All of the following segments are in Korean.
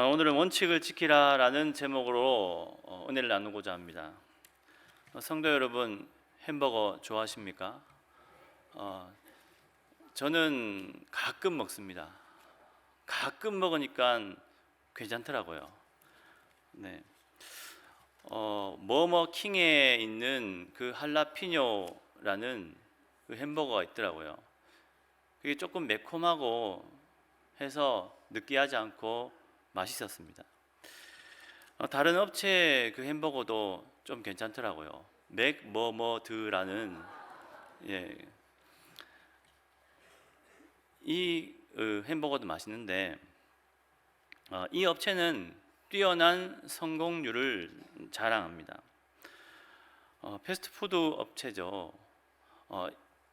오늘은 원칙을 지키라라는 제목으로 은혜를 나누고자 합니다. 성도 여러분, 햄버거 좋아하십니까? 저는 가끔 먹습니다. 가끔 먹으니까 괜찮더라고요. 네. 뭐뭐 킹에 있는 그 할라피뇨라는 그 햄버거가 있더라고요. 그게 조금 매콤하고 해서 느끼하지 않고 맛있었습니다. 다른 업체 그 햄버거도 좀 괜찮더라고요. 맥뭐뭐드라는 이 햄버거도 맛있는데 이 업체는 뛰어난 성공률을 자랑합니다. 패스트푸드 업체죠.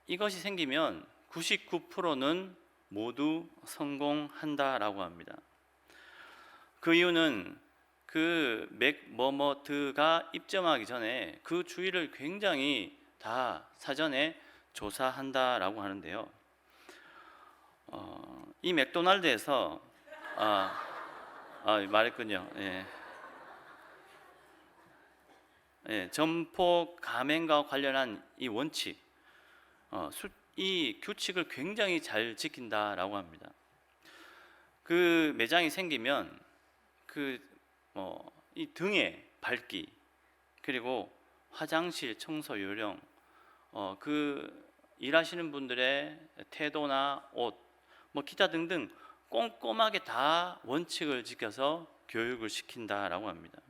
이것이 생기면 99%는 모두 성공한다라고 합니다. 그 이유는 그 맥머머드가 입점하기 전에 그 주위를 굉장히 다 사전에 조사한다라고 하는데요. 이 맥도날드에서 말했군요. 점포 가맹과 관련한 이 원칙, 이 규칙을 굉장히 잘 지킨다라고 합니다. 그 매장이 생기면 이 등의 밝기, 그리고 화장실 청소 요령, 그 일하시는 분들의 태도나 옷, 기타 등등 꼼꼼하게 다 원칙을 지켜서 교육을 시킨다라고 합니다.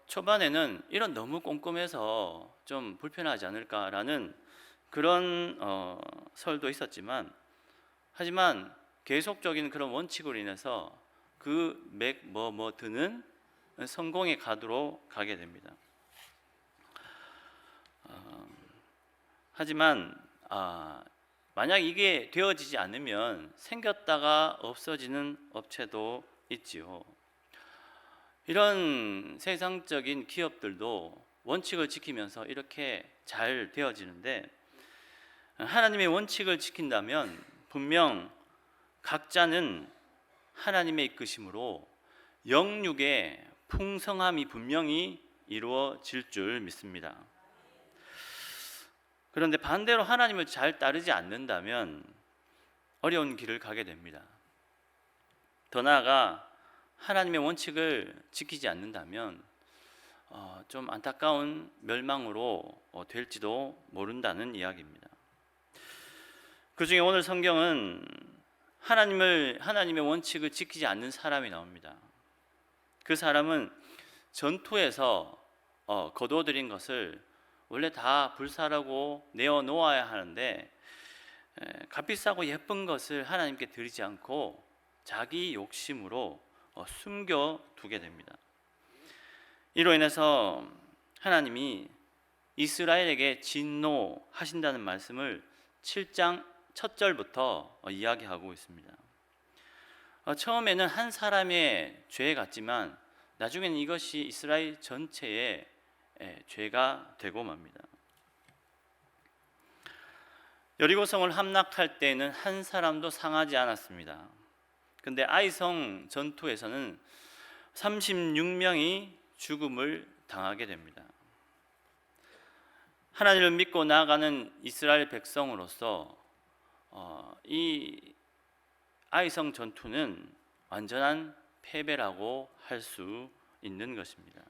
초반에는 이런 너무 꼼꼼해서 좀 불편하지 않을까라는 그런 설도 있었지만, 하지만 계속적인 그런 원칙으로 인해서 그 맥뭐뭐드는 성공의 가도로 가게 됩니다. 하지만 만약 이게 되어지지 않으면 생겼다가 없어지는 업체도 있지요. 이런 세상적인 기업들도 원칙을 지키면서 이렇게 잘 되어지는데, 하나님의 원칙을 지킨다면 분명 각자는 하나님의 이끄심으로 영육의 풍성함이 분명히 이루어질 줄 믿습니다. 그런데 반대로 하나님을 잘 따르지 않는다면 어려운 길을 가게 됩니다. 더 나아가 하나님의 원칙을 지키지 않는다면 좀 안타까운 멸망으로 될지도 모른다는 이야기입니다. 그 중에 오늘 성경은 하나님의 원칙을 지키지 않는 사람이 나옵니다. 그 사람은 전투에서 거두어들인 것을 원래 다 불사르고 내어놓아야 하는데, 값비싸고 예쁜 것을 하나님께 드리지 않고 자기 욕심으로 숨겨두게 됩니다. 이로 인해서 하나님이 이스라엘에게 진노하신다는 말씀을 7장 첫 절부터 이야기하고 있습니다. 처음에는 한 사람의 죄 같지만 나중에는 이것이 이스라엘 전체의 죄가 되고 맙니다. 여리고성을 함락할 때는 한 사람도 상하지 않았습니다. 근데 아이성 전투에서는 36명이 죽음을 당하게 됩니다. 하나님을 믿고 나아가는 이스라엘 백성으로서 이 아이성 전투는 완전한 패배라고 할 수 있는 것입니다.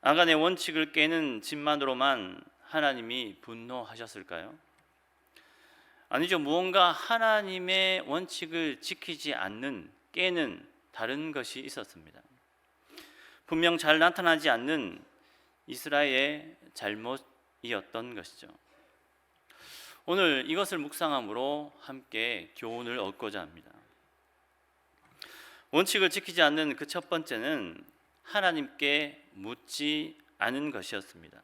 아간의 원칙을 깨는 짓만으로만 하나님이 분노하셨을까요? 아니죠. 무언가 하나님의 원칙을 지키지 않는, 깨는 다른 것이 있었습니다. 분명 잘 나타나지 않는 이스라엘의 잘못이었던 것이죠. 오늘 이것을 묵상함으로 함께 교훈을 얻고자 합니다. 원칙을 지키지 않는 그 첫 번째는 하나님께 묻지 않은 것이었습니다.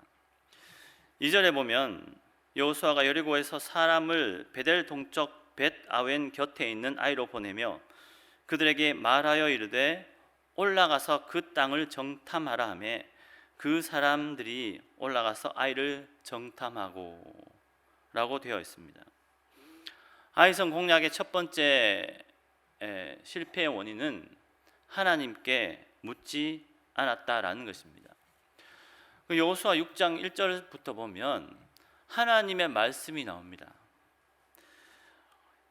2절에 보면 여호수아가 여리고에서 사람을 베델 동쪽 벳아웬 곁에 있는 아이로 보내며 그들에게 말하여 이르되 올라가서 그 땅을 정탐하라 하며 그 사람들이 올라가서 아이를 정탐하고 라고 되어 있습니다. 아이성 공략의 첫 번째 실패의 원인은 하나님께 묻지 않았다라는 것입니다. 여호수아 6장 1절부터 보면 하나님의 말씀이 나옵니다.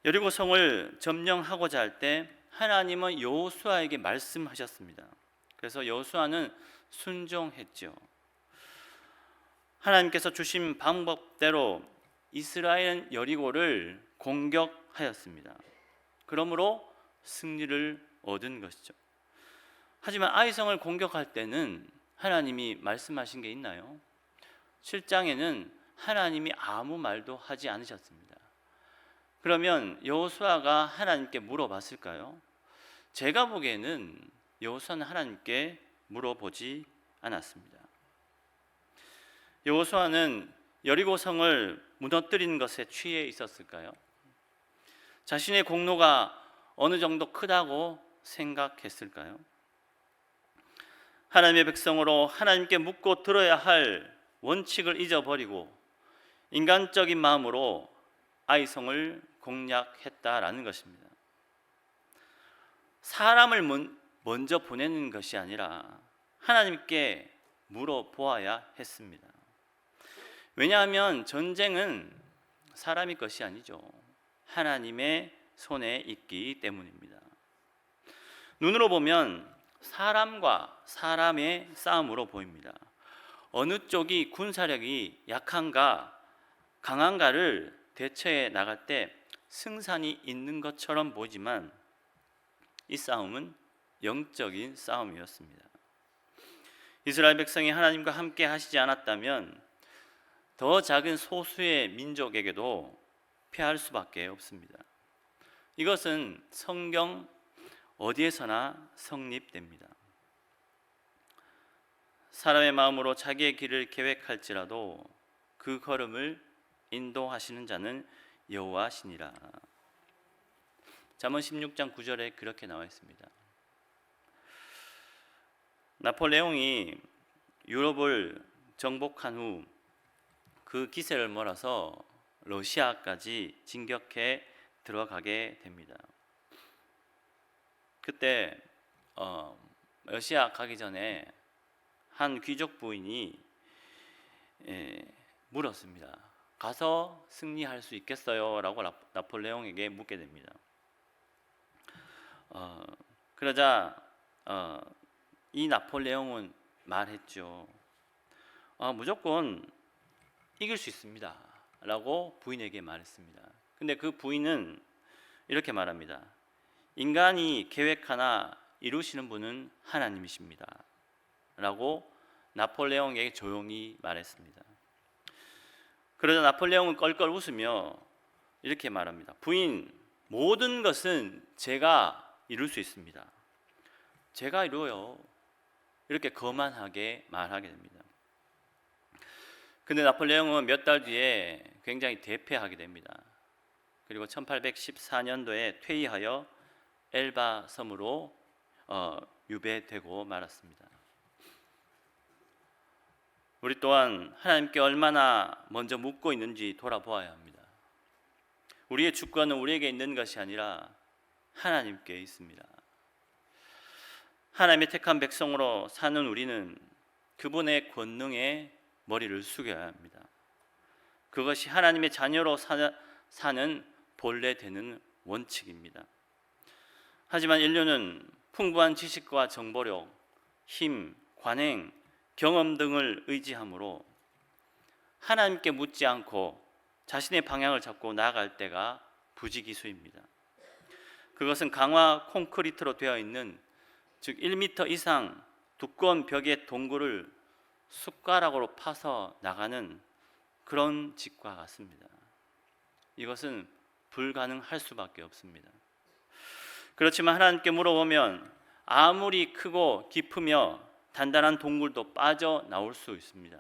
여리고 성을 점령하고자 할 때 하나님은 여호수아에게 말씀하셨습니다. 그래서 여호수아는 순종했죠. 하나님께서 주신 방법대로 이스라엘 여리고를 공격하였습니다. 그러므로 승리를 얻은 것이죠. 하지만 아이성을 공격할 때는 하나님이 말씀하신 게 있나요? 7장에는 하나님이 아무 말도 하지 않으셨습니다. 그러면 여호수아가 하나님께 물어봤을까요? 제가 보기에는 여호수아는 하나님께 물어보지 않았습니다. 여호수아는 여리고 성을 무너뜨리는 것에 취해 있었을까요? 자신의 공로가 어느 정도 크다고 생각했을까요? 하나님의 백성으로 하나님께 묻고 들어야 할 원칙을 잊어버리고 인간적인 마음으로 아이성을 공략했다라는 것입니다. 사람을 먼저 보내는 것이 아니라 하나님께 물어보아야 했습니다. 왜냐하면 전쟁은 사람의 것이 아니죠. 하나님의 손에 있기 때문입니다. 눈으로 보면 사람과 사람의 싸움으로 보입니다. 어느 쪽이 군사력이 약한가 강한가를 대처해 나갈 때 승산이 있는 것처럼 보이지만 이 싸움은 영적인 싸움이었습니다. 이스라엘 백성이 하나님과 함께 하시지 않았다면 더 작은 소수의 민족에게도 패할 수밖에 없습니다. 이것은 성경 어디에서나 성립됩니다. 사람의 마음으로 자기의 길을 계획할지라도 그 걸음을 인도하시는 자는 여호와시니라. 잠언 16장 9절에 그렇게 나와 있습니다. 나폴레옹이 유럽을 정복한 후 그 기세를 몰아서 러시아까지 진격해 들어가게 됩니다. 그때 러시아 가기 전에 한 귀족 부인이 물었습니다. 가서 승리할 수 있겠어요? 라고 나폴레옹에게 묻게 됩니다. 그러자 이 나폴레옹은 말했죠. 무조건 이길 수 있습니다 라고 부인에게 말했습니다. 근데 그 부인은 이렇게 말합니다. 인간이 계획하나 이루시는 분은 하나님이십니다 라고 나폴레옹에게 조용히 말했습니다. 그러자 나폴레옹은 껄껄 웃으며 이렇게 말합니다. 부인, 모든 것은 제가 이룰 수 있습니다. 제가 이루어요. 이렇게 거만하게 말하게 됩니다. 근데 나폴레옹은 몇 달 뒤에 굉장히 대패하게 됩니다. 그리고 1814년도에 퇴위하여 엘바 섬으로 유배되고 말았습니다. 우리 또한 하나님께 얼마나 먼저 묻고 있는지 돌아보아야 합니다. 우리의 주권은 우리에게 있는 것이 아니라 하나님께 있습니다. 하나님의 택한 백성으로 사는 우리는 그분의 권능에 머리를 숙여야 합니다. 그것이 하나님의 자녀로 사는 본래 되는 원칙입니다. 하지만 인류는 풍부한 지식과 정보력, 힘, 관행, 경험 등을 의지함으로 하나님께 묻지 않고 자신의 방향을 잡고 나아갈 때가 부지기수입니다. 그것은 강화 콘크리트로 되어 있는 즉 1m 이상 두꺼운 벽의 동굴을 숟가락으로 파서 나가는 그런 짓과 같습니다. 이것은 불가능할 수밖에 없습니다. 그렇지만 하나님께 물어보면 아무리 크고 깊으며 단단한 동굴도 빠져나올 수 있습니다.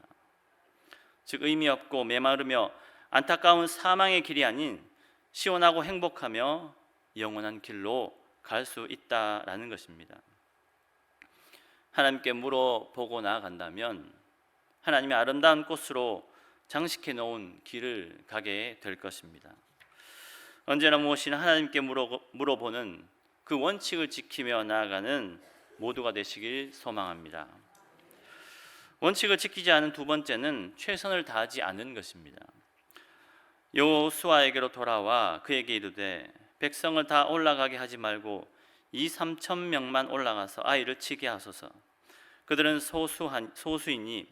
즉 의미 없고 메마르며 안타까운 사망의 길이 아닌 시원하고 행복하며 영원한 길로 갈 수 있다라는 것입니다. 하나님께 물어보고 나아간다면 하나님의 아름다운 꽃으로 장식해 놓은 길을 가게 될 것입니다. 언제나 무엇이나 하나님께 물어보는 그 원칙을 지키며 나아가는 모두가 되시길 소망합니다. 원칙을 지키지 않은 두 번째는 최선을 다하지 않은 것입니다. 여호수아에게로 돌아와 그에게 이르되 백성을 다 올라가게 하지 말고 2,3,000명만 올라가서 아이를 치게 하소서. 그들은 소수이니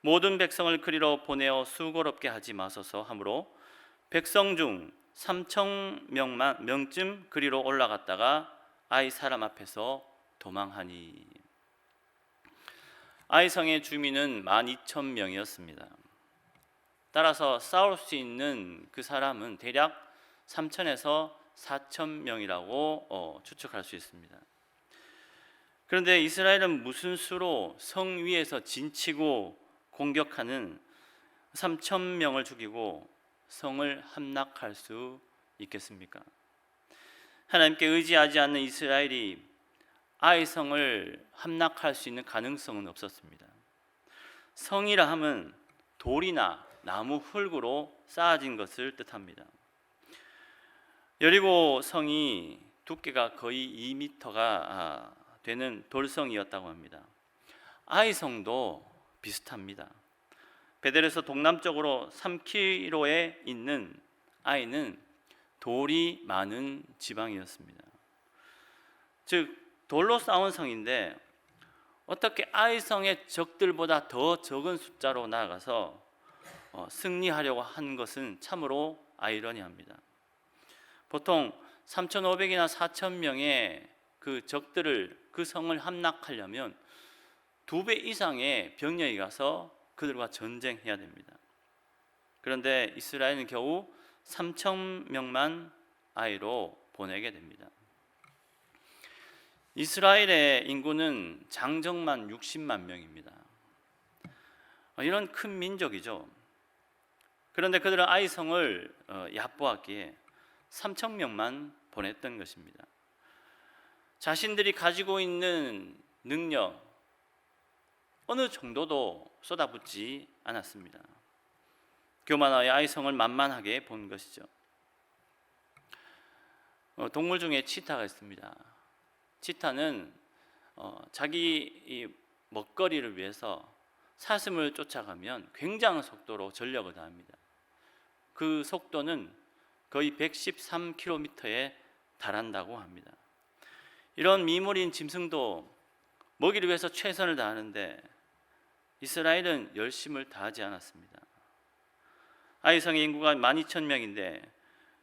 모든 백성을 그리로 보내어 수고롭게 하지 마소서 하므로 백성 중 3,000명쯤 그리로 올라갔다가 아이 사람 앞에서 도망하니. 아이 성의 주민은 12,000명이었습니다. 따라서 싸울 수 있는 그 사람은 대략 3,000에서 4,000명이라고 추측할 수 있습니다. 그런데 이스라엘은 무슨 수로 성 위에서 진치고 공격하는 3,000명을 죽이고 성을 함락할 수 있겠습니까? 하나님께 의지하지 않는 이스라엘이 아이 성을 함락할 수 있는 가능성은 없었습니다. 성이라 함은 돌이나 나무 흙으로 쌓아진 것을 뜻합니다. 여리고 성이 두께가 거의 2m가 되는 돌성이었다고 합니다. 아이 성도 비슷합니다. 베델에서 동남쪽으로 3km에 있는 아이는 돌이 많은 지방이었습니다. 즉 돌로 쌓은 성인데 어떻게 아이 성의 적들보다 더 적은 숫자로 나아가서 승리하려고 한 것은 참으로 아이러니합니다. 보통 3,500이나 4,000명의 그 적들을 그 성을 함락하려면 2배 이상의 병력이 가서 그들과 전쟁해야 됩니다. 그런데 이스라엘은 겨우 3,000명만 아이로 보내게 됩니다. 이스라엘의 인구는 장정만 60만 명입니다. 이런 큰 민족이죠. 그런데 그들은 아이 성을 얕보았기에 3,000명만 보냈던 것입니다. 자신들이 가지고 있는 능력 어느 정도도 쏟아붓지 않았습니다. 교만하여 아이 성을 만만하게 본 것이죠. 동물 중에 치타가 있습니다. 치타는 자기 먹거리를 위해서 사슴을 쫓아가면 굉장한 속도로 전력을 다합니다. 그 속도는 거의 113km에 달한다고 합니다. 이런 미물인 짐승도 먹이를 위해서 최선을 다하는데 이스라엘은 열심을 다하지 않았습니다. 아이성의 인구가 12,000명인데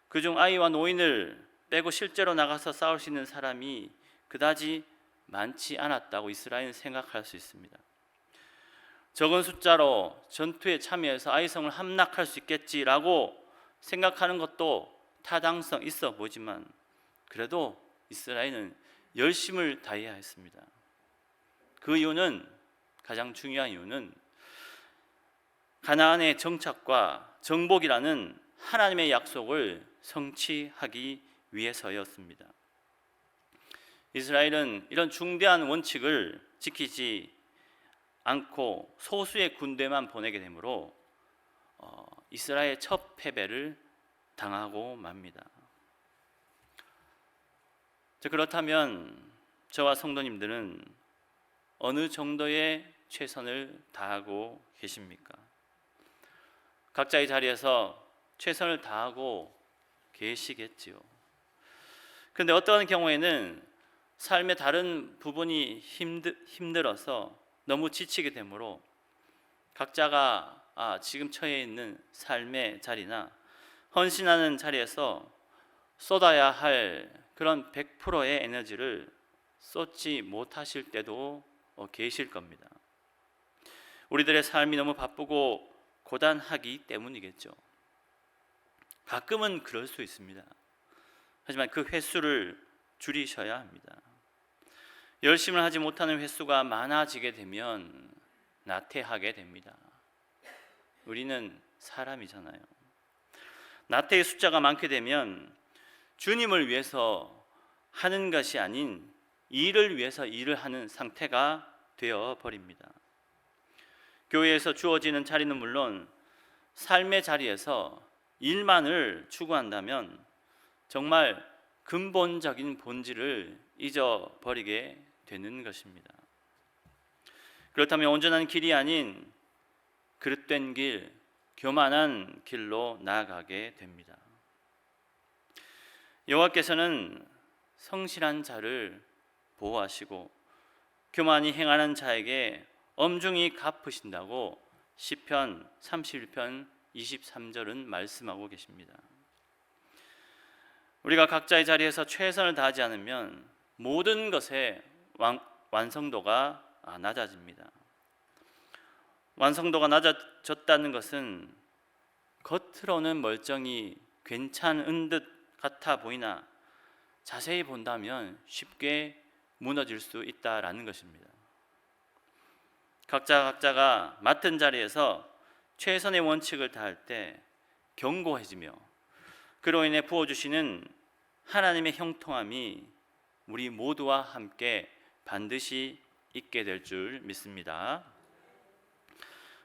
그중 아이와 노인을 빼고 실제로 나가서 싸울 수 있는 사람이 그다지 많지 않았다고 이스라엘은 생각할 수 있습니다. 적은 숫자로 전투에 참여해서 아이성을 함락할 수 있겠지라고 생각하는 것도 타당성 있어 보이지만 그래도 이스라엘은 열심을 다해야 했습니다. 그 이유는, 가장 중요한 이유는 가나안의 정착과 정복이라는 하나님의 약속을 성취하기 위해서였습니다. 이스라엘은 이런 중대한 원칙을 지키지 않고 소수의 군대만 보내게 되므로 이스라엘의 첫 패배를 당하고 맙니다. 그렇다면 저와 성도님들은 어느 정도의 최선을 다하고 계십니까? 각자의 자리에서 최선을 다하고 계시겠지요. 그런데 어떤 경우에는 삶의 다른 부분이 힘들어서 너무 지치게 되므로 각자가 지금 처해 있는 삶의 자리나 헌신하는 자리에서 쏟아야 할 그런 100%의 에너지를 쏟지 못하실 때도 계실 겁니다. 우리들의 삶이 너무 바쁘고 고단하기 때문이겠죠. 가끔은 그럴 수 있습니다. 하지만 그 횟수를 줄이셔야 합니다. 열심을 하지 못하는 횟수가 많아지게 되면 나태하게 됩니다. 우리는 사람이잖아요. 나태의 숫자가 많게 되면 주님을 위해서 하는 것이 아닌 일을 위해서 일을 하는 상태가 되어 버립니다. 교회에서 주어지는 자리는 물론 삶의 자리에서 일만을 추구한다면 정말 근본적인 본질을 잊어버리게 되는 것입니다. 그렇다면 온전한 길이 아닌 그릇된 길, 교만한 길로 나아가게 됩니다. 여호와께서는 성실한 자를 보호하시고 교만히 행하는 자에게 엄중히 갚으신다고 시편 31편 23절은 말씀하고 계십니다. 우리가 각자의 자리에서 최선을 다하지 않으면 모든 것의 완성도가 낮아집니다. 완성도가 낮아졌다는 것은 겉으로는 멀쩡히 괜찮은 듯 같아 보이나 자세히 본다면 쉽게 무너질 수 있다라는 것입니다. 각자가 맡은 자리에서 최선의 원칙을 다할 때 견고해지며 그로 인해 부어주시는 하나님의 형통함이 우리 모두와 함께 반드시 있게 될 줄 믿습니다.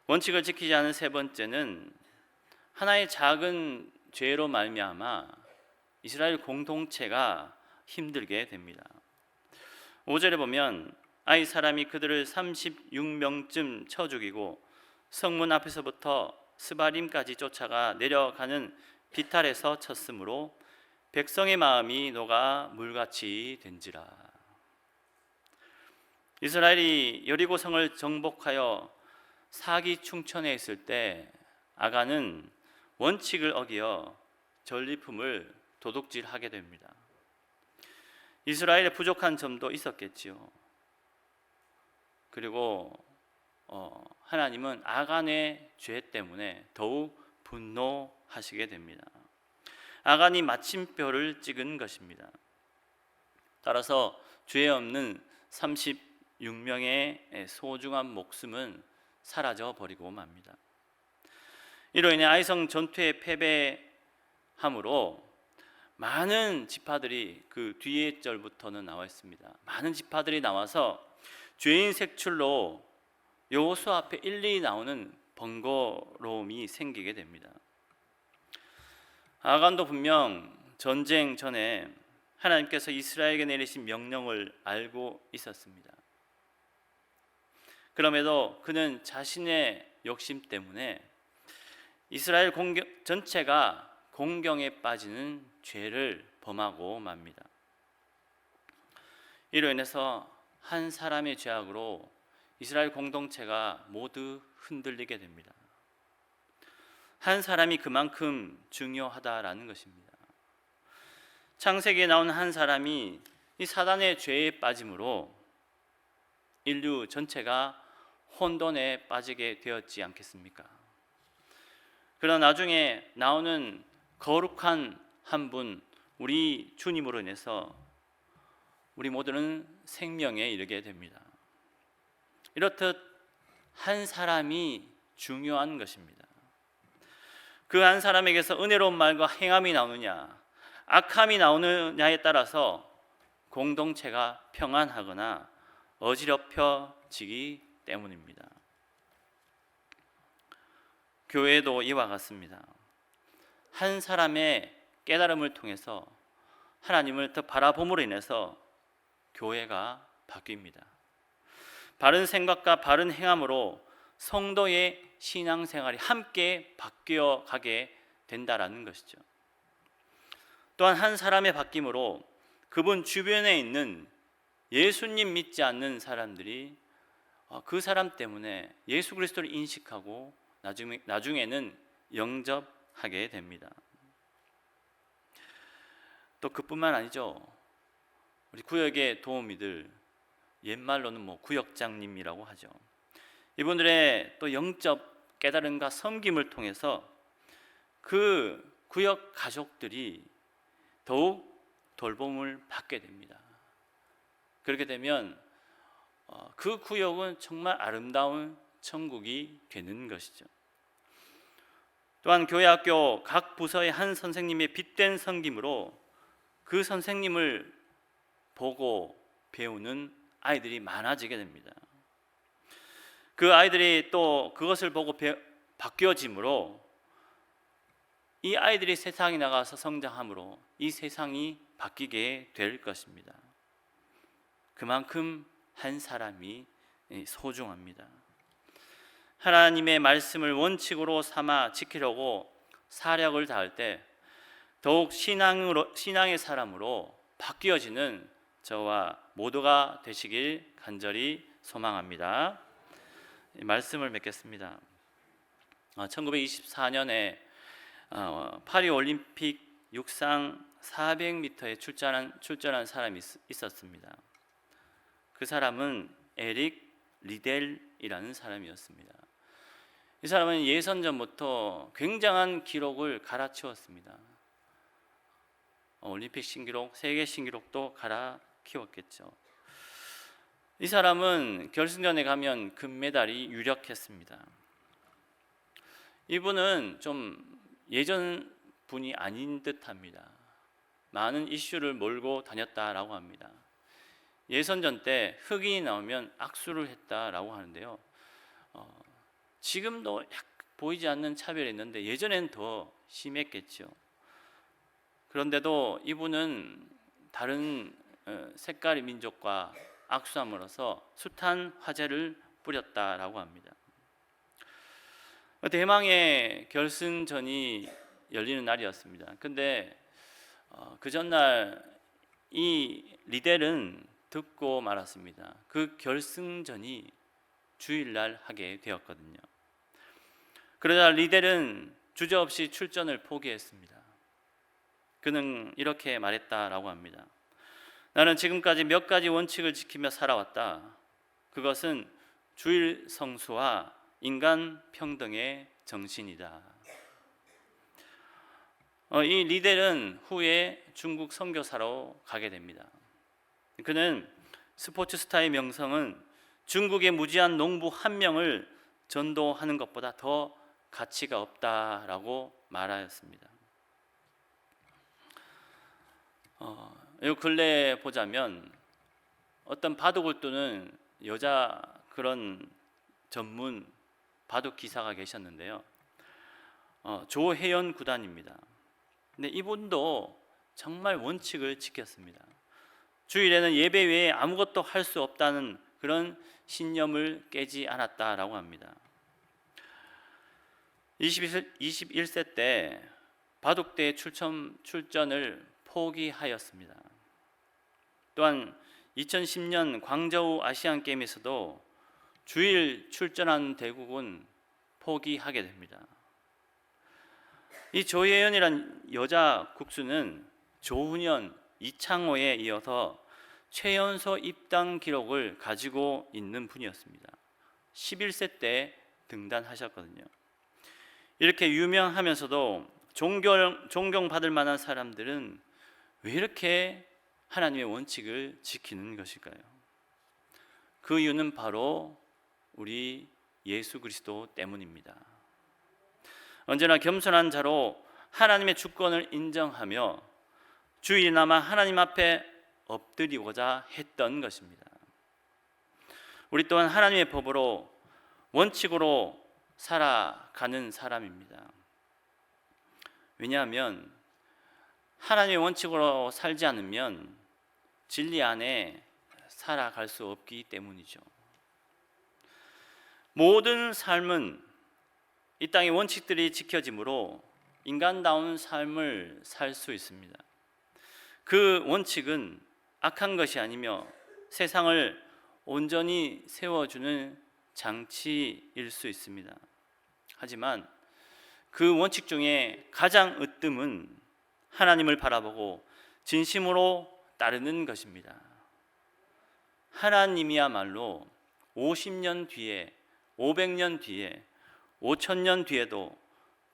원칙을 지키지 않은 세 번째는 하나의 작은 죄로 말미암아 이스라엘 공동체가 힘들게 됩니다. 5절에 보면 아이 사람이 그들을 36명쯤 쳐 죽이고 성문 앞에서부터 스바림까지 쫓아가 내려가는 비탈에서 쳤으므로 백성의 마음이 녹아 물같이 된지라. 이스라엘이 여리고성을 정복하여 사기충천에 있을 때 아간은 원칙을 어기어 전리품을 도둑질하게 됩니다. 이스라엘의 부족한 점도 있었겠지요. 그리고 하나님은 아간의 죄 때문에 더욱 분노하시게 됩니다. 아간이 마침표를 찍은 것입니다. 따라서 죄 없는 36명의 소중한 목숨은 사라져 버리고 맙니다. 이로 인해 아이성 전투에 패배함으로 많은 지파들이 그 뒤에 절부터는 나와 있습니다. 많은 지파들이 나와서 죄인 색출로 여호수아 앞에 일일이 나오는 번거로움이 생기게 됩니다. 아간도 분명 전쟁 전에 하나님께서 이스라엘에게 내리신 명령을 알고 있었습니다. 그럼에도 그는 자신의 욕심 때문에 이스라엘 전체가 공경에 빠지는 죄를 범하고 맙니다. 이로 인해서 한 사람의 죄악으로 이스라엘 공동체가 모두 흔들리게 됩니다. 한 사람이 그만큼 중요하다라는 것입니다. 창세기에 나온 한 사람이 이 사단의 죄에 빠짐으로 인류 전체가 혼돈에 빠지게 되었지 않겠습니까? 그러나 나중에 나오는 거룩한 한 분, 우리 주님으로 인해서 우리 모두는 생명에 이르게 됩니다. 이렇듯 한 사람이 중요한 것입니다. 그 한 사람에게서 은혜로운 말과 행함이 나오느냐, 악함이 나오느냐에 따라서 공동체가 평안하거나 어지럽혀지기 때문입니다. 교회도 이와 같습니다. 한 사람의 깨달음을 통해서 하나님을 더 바라봄으로 인해서 교회가 바뀝니다. 바른 생각과 바른 행함으로 성도의 신앙생활이 함께 바뀌어 가게 된다라는 것이죠. 또한 한 사람의 바뀜으로 그분 주변에 있는 예수님 믿지 않는 사람들이 그 사람 때문에 예수 그리스도를 인식하고 나중에는 영접하게 됩니다. 또 그뿐만 아니죠. 우리 구역의 도우미들, 옛말로는 구역장님이라고 하죠. 이분들의 또 영적 깨달음과 섬김을 통해서 그 구역 가족들이 더욱 돌봄을 받게 됩니다. 그렇게 되면 그 구역은 정말 아름다운 천국이 되는 것이죠. 또한 교회 학교 각 부서의 한 선생님의 빛된 섬김으로 그 선생님을 보고 배우는 아이들이 많아지게 됩니다. 그 아이들이 또 그것을 보고 바뀌어짐으로 이 아이들이 세상에 나가서 성장함으로 이 세상이 바뀌게 될 것입니다. 그만큼 한 사람이 소중합니다. 하나님의 말씀을 원칙으로 삼아 지키려고 사력을 다할 때 더욱 신앙의 사람으로 바뀌어지는 저와 모두가 되시길 간절히 소망합니다. 말씀을 맺겠습니다. 1924년에 파리 올림픽 육상 400m에 출전한 사람이 있었습니다. 그 사람은 에릭 리델이라는 사람이었습니다. 이 사람은 예선전부터 굉장한 기록을 갈아치웠습니다. 올림픽 신기록, 세계 신기록도 갈아키웠겠죠. 이 사람은 결승전에 가면 금메달이 유력했습니다. 이분은 좀 예전 분이 아닌 듯합니다. 많은 이슈를 몰고 다녔다라고 합니다. 예선전 때 흑인이 나오면 악수를 했다라고 하는데요. 지금도 보이지 않는 차별이 있는데 예전엔 더 심했겠죠. 그런데도 이분은 다른 색깔의 민족과 악수함으로써 숱한 화제를 뿌렸다라고 합니다. 대망의 결승전이 열리는 날이었습니다. 근데 그 전날 이 리델은 듣고 말았습니다. 그 결승전이 주일날 하게 되었거든요. 그러자 리델은 주저없이 출전을 포기했습니다. 그는 이렇게 말했다라고 합니다. 나는 지금까지 몇 가지 원칙을 지키며 살아왔다. 그것은 주일 성수와 인간 평등의 정신이다. 이 리델은 후에 중국 선교사로 가게 됩니다. 그는 스포츠 스타의 명성은 중국의 무지한 농부 한 명을 전도하는 것보다 더 가치가 없다라고 말하였습니다. 이 근래에 보자면 어떤 바둑을 두는 여자 그런 전문 바둑 기사가 계셨는데요. 조혜연 구단입니다. 근데 이분도 정말 원칙을 지켰습니다. 주일에는 예배 외에 아무것도 할 수 없다는 그런 신념을 깨지 않았다라고 합니다. 21세 때 바둑대 출전을 포기하였습니다. 또한 2010년 광저우 아시안 게임에서도 주일 출전한 대국은 포기하게 됩니다. 이 조혜연이란 여자 국수는 조훈현, 이창호에 이어서 최연소 입당 기록을 가지고 있는 분이었습니다. 11세 때 등단하셨거든요. 이렇게 유명하면서도 존경받을 만한 사람들은 왜 이렇게 하나님의 원칙을 지키는 것일까요? 그 이유는 바로 우리 예수 그리스도 때문입니다. 언제나 겸손한 자로 하나님의 주권을 인정하며 주일나마 하나님 앞에 엎드리고자 했던 것입니다. 우리 또한 하나님의 법으로 원칙으로 살아가는 사람입니다. 왜냐하면 하나님의 원칙으로 살지 않으면 진리 안에 살아갈 수 없기 때문이죠. 모든 삶은 이 땅의 원칙들이 지켜지므로 인간다운 삶을 살 수 있습니다. 그 원칙은 악한 것이 아니며 세상을 온전히 세워주는 장치일 수 있습니다. 하지만 그 원칙 중에 가장 으뜸은 하나님을 바라보고 진심으로 따르는 것입니다. 하나님이야말로 50년 뒤에, 500년 뒤에, 5000년 뒤에도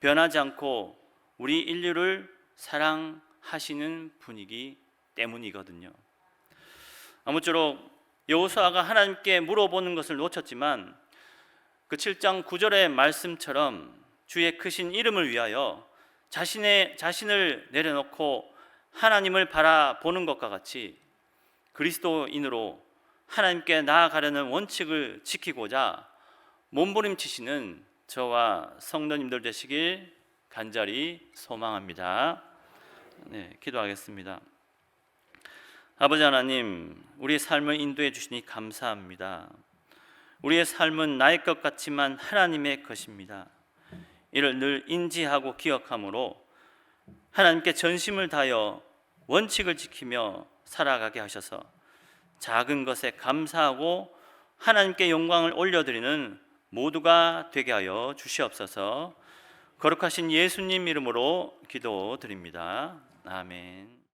변하지 않고 우리 인류를 사랑하시는 분이기 때문이거든요. 아무쪼록 여호수아가 하나님께 물어보는 것을 놓쳤지만 그 7장 9절의 말씀처럼 주의 크신 이름을 위하여 자신을 내려놓고 하나님을 바라보는 것과 같이 그리스도인으로 하나님께 나아가려는 원칙을 지키고자 몸부림치시는 저와 성도님들 되시길 간절히 소망합니다. 네, 기도하겠습니다. 아버지 하나님, 우리의 삶을 인도해 주시니 감사합니다. 우리의 삶은 나의 것 같지만 하나님의 것입니다. 이를 늘 인지하고 기억함으로 하나님께 전심을 다하여 원칙을 지키며 살아가게 하셔서 작은 것에 감사하고 하나님께 영광을 올려드리는 모두가 되게 하여 주시옵소서. 거룩하신 예수님 이름으로 기도드립니다. 아멘.